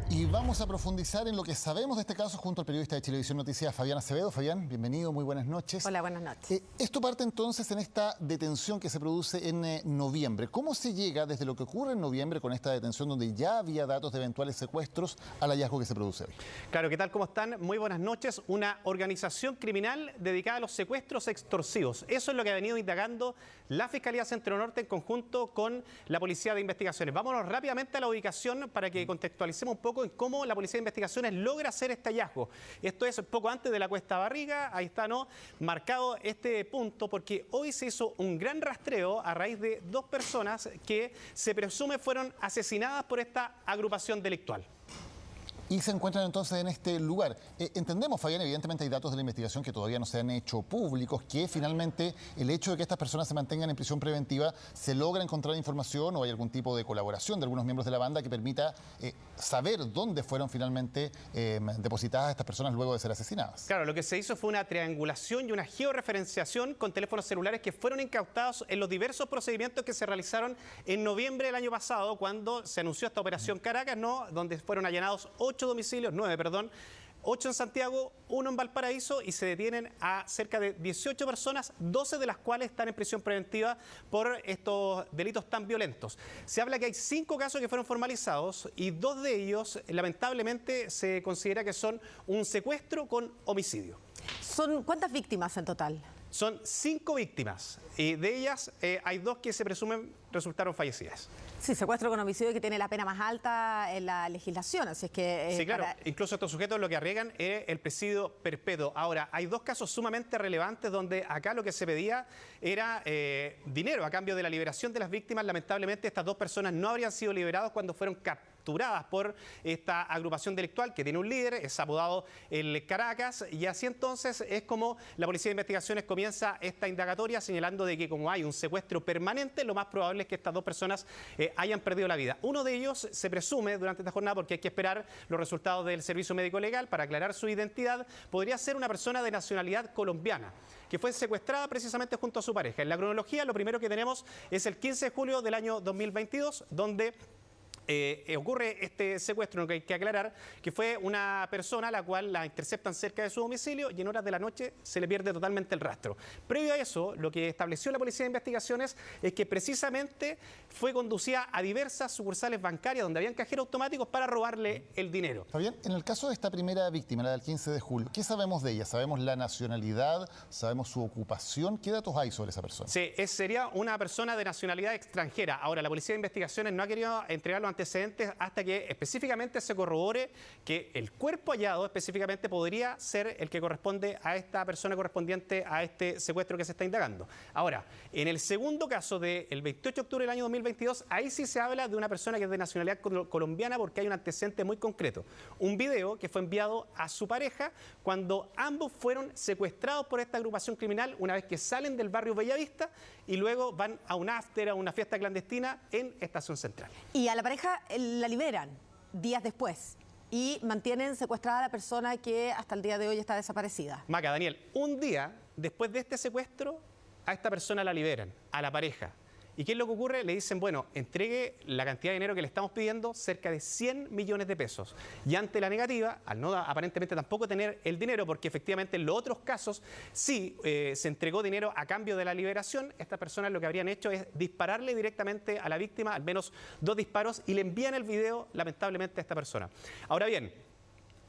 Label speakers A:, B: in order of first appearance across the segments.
A: Y vamos a profundizar en lo que sabemos de este caso junto al periodista de Chilevisión Noticias, Fabián Acevedo. Fabián, bienvenido, muy buenas noches.
B: Hola, buenas noches.
A: Esto parte entonces en esta detención que se produce en noviembre. ¿Cómo se llega desde lo que ocurre en noviembre con esta detención donde ya había datos de eventuales secuestros al hallazgo que se produce hoy?
C: Claro, ¿qué tal? ¿Cómo están? Muy buenas noches. Una organización criminal dedicada a los secuestros extorsivos. Eso es lo que ha venido indagando la Fiscalía Centro Norte en conjunto con la Policía de Investigaciones. Vámonos rápidamente a la ubicación para que contextualicemos un poco en cómo la Policía de Investigaciones logra hacer este hallazgo. Esto es poco antes de la Cuesta Barriga, ahí está, ¿no?, marcado este punto, porque hoy se hizo un gran rastreo a raíz de dos personas que se presume fueron asesinadas por esta agrupación delictual.
A: Y se encuentran entonces en este lugar. Entendemos, Fabián, evidentemente hay datos de la investigación que todavía no se han hecho públicos, que finalmente el hecho de que estas personas se mantengan en prisión preventiva, se logra encontrar información o hay algún tipo de colaboración de algunos miembros de la banda que permita saber dónde fueron finalmente depositadas estas personas luego de ser asesinadas.
C: Claro, lo que se hizo fue una triangulación y una georreferenciación con teléfonos celulares que fueron incautados en los diversos procedimientos que se realizaron en noviembre del año pasado, cuando se anunció esta operación Caracas, ¿no?, donde fueron allanados 8 en Santiago, 1 en Valparaíso, y se detienen a cerca de 18 personas, 12 de las cuales están en prisión preventiva por estos delitos tan violentos. Se habla que hay 5 casos que fueron formalizados y 2 de ellos, lamentablemente, se considera que son un secuestro con homicidio.
B: ¿Cuántas víctimas en total?
C: Son 5 víctimas y de ellas hay 2 que se presumen resultaron fallecidas.
B: Sí, secuestro con homicidio que tiene la pena más alta en la legislación, así es que...
C: sí, claro, incluso estos sujetos lo que arriesgan es el presidio perpetuo. Ahora, hay 2 casos sumamente relevantes donde acá lo que se pedía era dinero a cambio de la liberación de las víctimas. Lamentablemente, estas 2 personas no habrían sido liberadas cuando fueron capturadas por esta agrupación delictual que tiene un líder, es apodado el Caracas, y así entonces es como la Policía de Investigaciones comienza esta indagatoria señalando de que como hay un secuestro permanente, lo más probable es que estas 2 personas hayan perdido la vida. Uno de ellos se presume durante esta jornada, porque hay que esperar los resultados del Servicio Médico Legal para aclarar su identidad, podría ser una persona de nacionalidad colombiana que fue secuestrada precisamente junto a su pareja. En la cronología, lo primero que tenemos es el 15 de julio del año 2022, donde ocurre este secuestro. Que hay que aclarar que fue una persona a la cual la interceptan cerca de su domicilio y en horas de la noche se le pierde totalmente el rastro. Previo a eso, lo que estableció la Policía de Investigaciones es que precisamente fue conducida a diversas sucursales bancarias donde habían cajeros automáticos para robarle el dinero.
A: Fabián, en el caso de esta primera víctima, la del 15 de julio, ¿qué sabemos de ella? ¿Sabemos la nacionalidad? ¿Sabemos su ocupación? ¿Qué datos hay sobre esa persona?
C: Sí, sería una persona de nacionalidad extranjera. Ahora, la Policía de Investigaciones no ha querido entregar los antecedentes hasta que específicamente se corrobore que el cuerpo hallado específicamente podría ser el que corresponde a esta persona correspondiente a este secuestro que se está indagando. Ahora, en el segundo caso del 28 de octubre del año 2022, ahí sí se habla de una persona que es de nacionalidad colombiana porque hay un antecedente muy concreto. Un video que fue enviado a su pareja cuando ambos fueron secuestrados por esta agrupación criminal una vez que salen del barrio Bellavista y luego van a un after, a una fiesta clandestina en Estación Central.
B: Y a la pareja la liberan días después y mantienen secuestrada a la persona que hasta el día de hoy está desaparecida.
C: Maca, Daniel, un día después de este secuestro, a esta persona la liberan, a la pareja. ¿Y qué es lo que ocurre? Le dicen, bueno, entregue la cantidad de dinero que le estamos pidiendo, cerca de 100 millones de pesos. Y ante la negativa, al no aparentemente tampoco tener el dinero, porque efectivamente en los otros casos sí se entregó dinero a cambio de la liberación, estas personas lo que habrían hecho es dispararle directamente a la víctima, al menos 2 disparos, y le envían el video, lamentablemente, a esta persona. Ahora bien,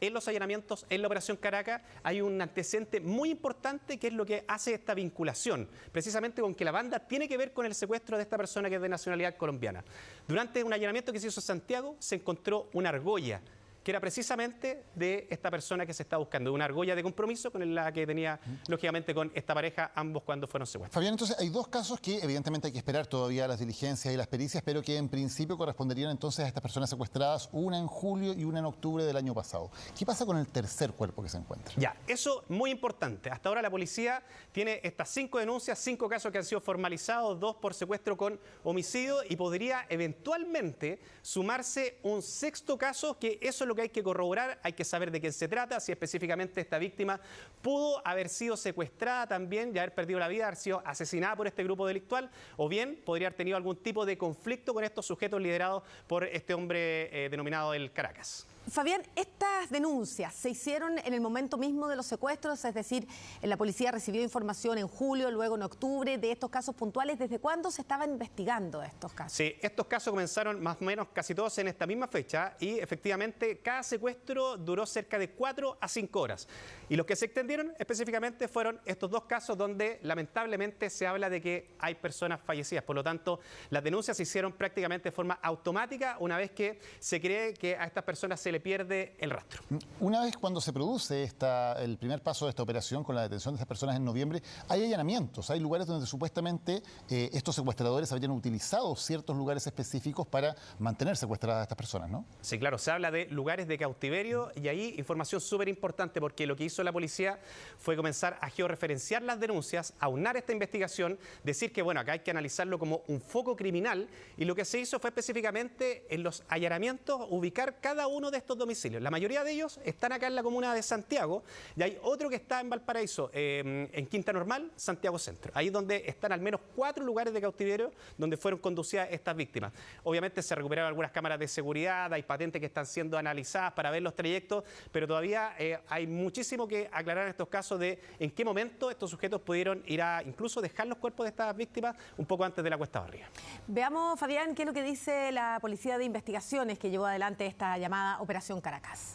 C: en los allanamientos, en la Operación Caracas, hay un antecedente muy importante que es lo que hace esta vinculación, precisamente con que la banda tiene que ver con el secuestro de esta persona que es de nacionalidad colombiana. Durante un allanamiento que se hizo en Santiago, se encontró una argolla, que era precisamente de esta persona que se está buscando, una argolla de compromiso con la que tenía, lógicamente, con esta pareja, ambos cuando fueron secuestrados.
A: Fabián, entonces hay 2 casos que evidentemente hay que esperar todavía las diligencias y las pericias, pero que en principio corresponderían entonces a estas personas secuestradas, una en julio y una en octubre del año pasado. ¿Qué pasa con el tercer cuerpo que se encuentra?
C: Ya, eso muy importante. Hasta ahora la policía tiene estas 5 denuncias, 5 casos que han sido formalizados, 2 por secuestro con homicidio, y podría eventualmente sumarse un 6º caso, que eso es lo que hay que corroborar, hay que saber de quién se trata, si específicamente esta víctima pudo haber sido secuestrada también y haber perdido la vida, haber sido asesinada por este grupo delictual, o bien podría haber tenido algún tipo de conflicto con estos sujetos liderados por este hombre denominado el Caracas.
B: Fabián, estas denuncias se hicieron en el momento mismo de los secuestros, es decir, la policía recibió información en julio, luego en octubre de estos casos puntuales. ¿Desde cuándo se estaban investigando estos casos?
C: Sí, estos casos comenzaron más o menos casi todos en esta misma fecha y efectivamente cada secuestro duró cerca de 4 a 5 horas. Y los que se extendieron específicamente fueron estos dos casos donde lamentablemente se habla de que hay personas fallecidas. Por lo tanto, las denuncias se hicieron prácticamente de forma automática una vez que se cree que a estas personas se le pierde el rastro.
A: Una vez cuando se produce el primer paso de esta operación con la detención de estas personas en noviembre, hay allanamientos, hay lugares donde supuestamente estos secuestradores habrían utilizado ciertos lugares específicos para mantener secuestradas a estas personas, ¿no?
C: Sí, claro, se habla de lugares de cautiverio y ahí información súper importante porque lo que hizo la policía fue comenzar a georreferenciar las denuncias, aunar esta investigación, decir que bueno, acá hay que analizarlo como un foco criminal y lo que se hizo fue específicamente en los allanamientos ubicar cada uno de estos domicilios. La mayoría de ellos están acá en la comuna de Santiago y hay otro que está en Valparaíso, en Quinta Normal, Santiago Centro. Ahí es donde están al menos 4 lugares de cautiverio donde fueron conducidas estas víctimas. Obviamente se recuperaron algunas cámaras de seguridad, hay patentes que están siendo analizadas para ver los trayectos, pero todavía hay muchísimo que aclarar en estos casos de en qué momento estos sujetos pudieron ir a incluso dejar los cuerpos de estas víctimas un poco antes de la Cuesta Barriga.
B: Veamos, Fabián, qué es lo que dice la Policía de Investigaciones que llevó adelante esta llamada Operación Caracas.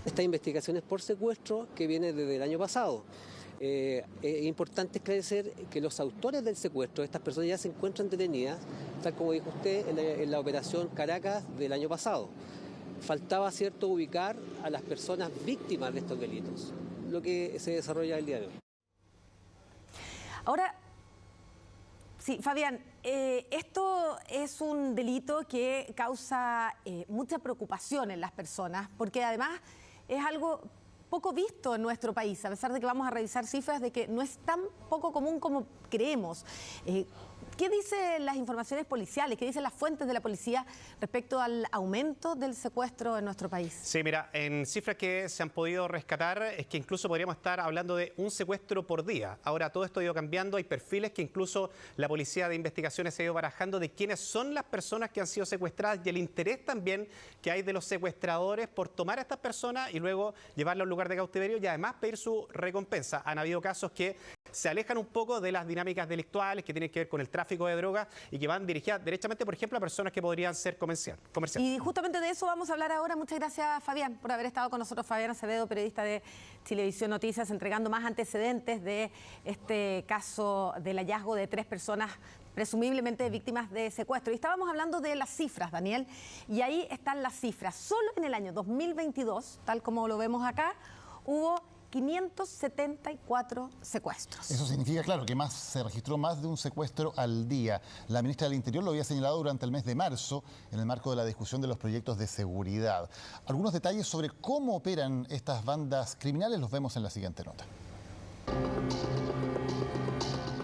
D: Esta investigación es por secuestro que viene desde el año pasado. Es importante esclarecer que los autores del secuestro, estas personas ya se encuentran detenidas, tal como dijo usted, en la Operación Caracas del año pasado. Faltaba, cierto, ubicar a las personas víctimas de estos delitos, lo que se desarrolla el día de hoy.
B: Ahora, sí, Fabián, esto es un delito que causa mucha preocupación en las personas, porque además es algo poco visto en nuestro país, a pesar de que vamos a revisar cifras de que no es tan poco común como creemos. ¿Qué dicen las informaciones policiales? ¿Qué dicen las fuentes de la policía respecto al aumento del secuestro en nuestro país?
C: Sí, mira, en cifras que se han podido rescatar es que incluso podríamos estar hablando de un secuestro por día. Ahora todo esto ha ido cambiando, hay perfiles que incluso la Policía de Investigaciones se ha ido barajando de quiénes son las personas que han sido secuestradas y el interés también que hay de los secuestradores por tomar a estas personas y luego llevarlas a un lugar de cautiverio y además pedir su recompensa. Han habido casos que se alejan un poco de las dinámicas delictuales que tienen que ver con el tráfico de drogas y que van dirigidas derechamente, por ejemplo, a personas que podrían ser comerciantes.
B: Y justamente de eso vamos a hablar ahora. Muchas gracias, Fabián, por haber estado con nosotros. Fabián Acevedo, periodista de Chilevisión Noticias, entregando más antecedentes de este caso del hallazgo de 3 personas presumiblemente víctimas de secuestro. Y estábamos hablando de las cifras, Daniel, y ahí están las cifras. Solo en el año 2022, tal como lo vemos acá, hubo 574 secuestros.
A: Eso significa, claro, que se registró más de un secuestro al día. La ministra del Interior lo había señalado durante el mes de marzo en el marco de la discusión de los proyectos de seguridad. Algunos detalles sobre cómo operan estas bandas criminales los vemos en la siguiente nota.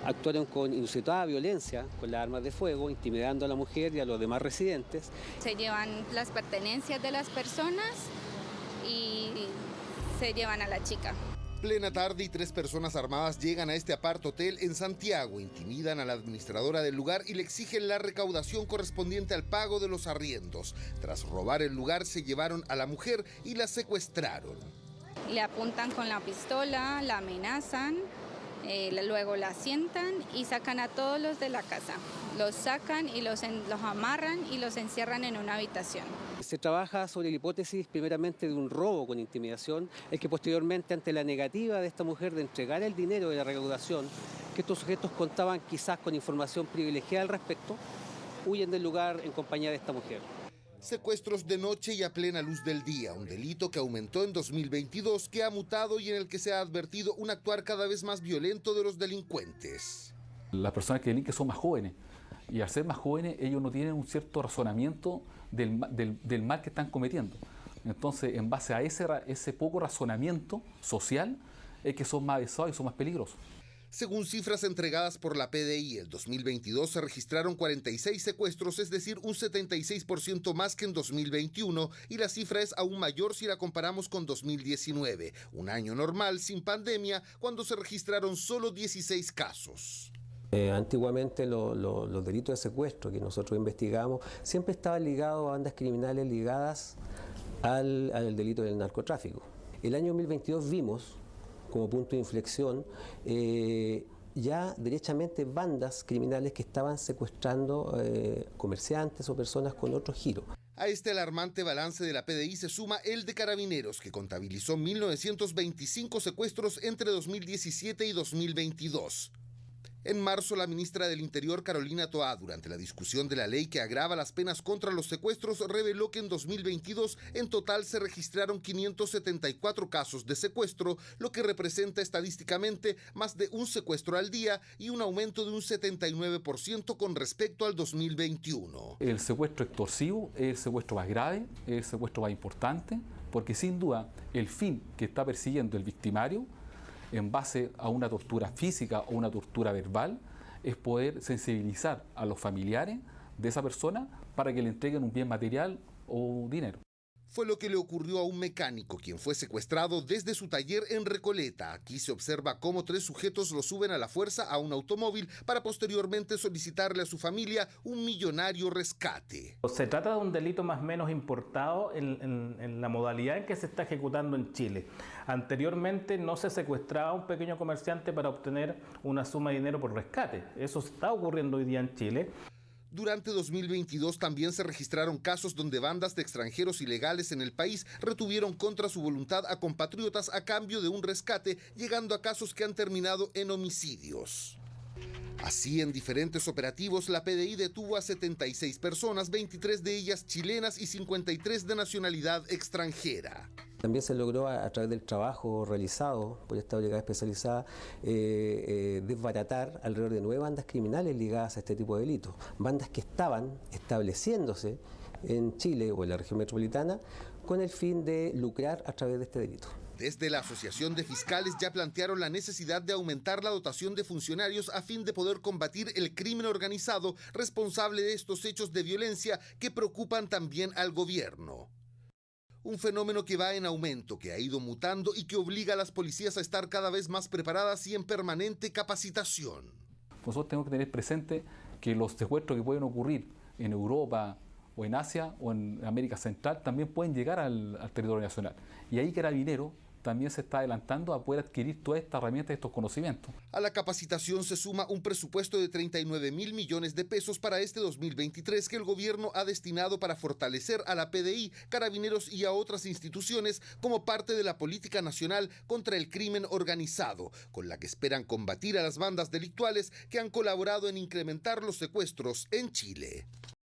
D: Actuaron con inusitada violencia, con las armas de fuego, intimidando a la mujer y a los demás residentes.
E: Se llevan las pertenencias de las personas y se llevan a la chica.
F: Plena tarde y 3 personas armadas llegan a este apart-hotel en Santiago, intimidan a la administradora del lugar y le exigen la recaudación correspondiente al pago de los arriendos. Tras robar el lugar se llevaron a la mujer y la secuestraron.
E: Le apuntan con la pistola, la amenazan, luego la sientan y sacan a todos los de la casa. Los sacan y los amarran y los encierran en una habitación.
D: Se trabaja sobre la hipótesis primeramente de un robo con intimidación, el que posteriormente ante la negativa de esta mujer de entregar el dinero de la recaudación, que estos sujetos contaban quizás con información privilegiada al respecto, huyen del lugar en compañía de esta mujer.
F: Secuestros de noche y a plena luz del día, un delito que aumentó en 2022, que ha mutado y en el que se ha advertido un actuar cada vez más violento de los delincuentes.
G: Las personas que delinquen son más jóvenes y al ser más jóvenes ellos no tienen un cierto razonamiento del mal que están cometiendo. Entonces, en base a ese poco razonamiento social es que son más avesados y son más peligrosos.
F: Según cifras entregadas por la PDI, el 2022 se registraron 46 secuestros, es decir, un 76% más que en 2021, y la cifra es aún mayor si la comparamos con 2019, un año normal sin pandemia, cuando se registraron solo 16 casos.
D: Antiguamente los delitos de secuestro que nosotros investigamos siempre estaban ligados a bandas criminales ligadas al delito del narcotráfico. El año 2022 vimos como punto de inflexión ya derechamente bandas criminales que estaban secuestrando comerciantes o personas con otro giro.
F: A este alarmante balance de la PDI se suma el de Carabineros, que contabilizó 1.925 secuestros entre 2017 y 2022. En marzo, la ministra del Interior, Carolina Toá, durante la discusión de la ley que agrava las penas contra los secuestros, reveló que en 2022 en total se registraron 574 casos de secuestro, lo que representa estadísticamente más de un secuestro al día y un aumento de un 79% con respecto al 2021.
G: El secuestro extorsivo es el secuestro más grave, es el secuestro más importante, porque sin duda el fin que está persiguiendo el victimario en base a una tortura física o una tortura verbal, es poder sensibilizar a los familiares de esa persona para que le entreguen un bien material o dinero.
F: Fue lo que le ocurrió a un mecánico, quien fue secuestrado desde su taller en Recoleta. Aquí se observa cómo 3 sujetos lo suben a la fuerza a un automóvil para posteriormente solicitarle a su familia un millonario rescate.
H: Se trata de un delito más o menos importado en la modalidad en que se está ejecutando en Chile. Anteriormente no se secuestraba a un pequeño comerciante para obtener una suma de dinero por rescate. Eso está ocurriendo hoy día en Chile.
F: Durante 2022 también se registraron casos donde bandas de extranjeros ilegales en el país retuvieron contra su voluntad a compatriotas a cambio de un rescate, llegando a casos que han terminado en homicidios. Así, en diferentes operativos, la PDI detuvo a 76 personas, 23 de ellas chilenas y 53 de nacionalidad extranjera.
D: También se logró, a través del trabajo realizado por esta brigada especializada, desbaratar alrededor de 9 bandas criminales ligadas a este tipo de delitos. Bandas que estaban estableciéndose en Chile o en la región metropolitana con el fin de lucrar a través de este delito.
F: Desde la Asociación de Fiscales ya plantearon la necesidad de aumentar la dotación de funcionarios a fin de poder combatir el crimen organizado responsable de estos hechos de violencia que preocupan también al gobierno. Un fenómeno que va en aumento, que ha ido mutando y que obliga a las policías a estar cada vez más preparadas y en permanente capacitación.
G: Nosotros tenemos que tener presente que los secuestros que pueden ocurrir en Europa o en Asia o en América Central también pueden llegar al territorio nacional. Y ahí Carabineros también se está adelantando a poder adquirir todas estas herramientas y estos conocimientos.
F: A la capacitación se suma un presupuesto de 39.000 millones de pesos para este 2023 que el gobierno ha destinado para fortalecer a la PDI, Carabineros y a otras instituciones como parte de la política nacional contra el crimen organizado, con la que esperan combatir a las bandas delictuales que han colaborado en incrementar los secuestros en Chile.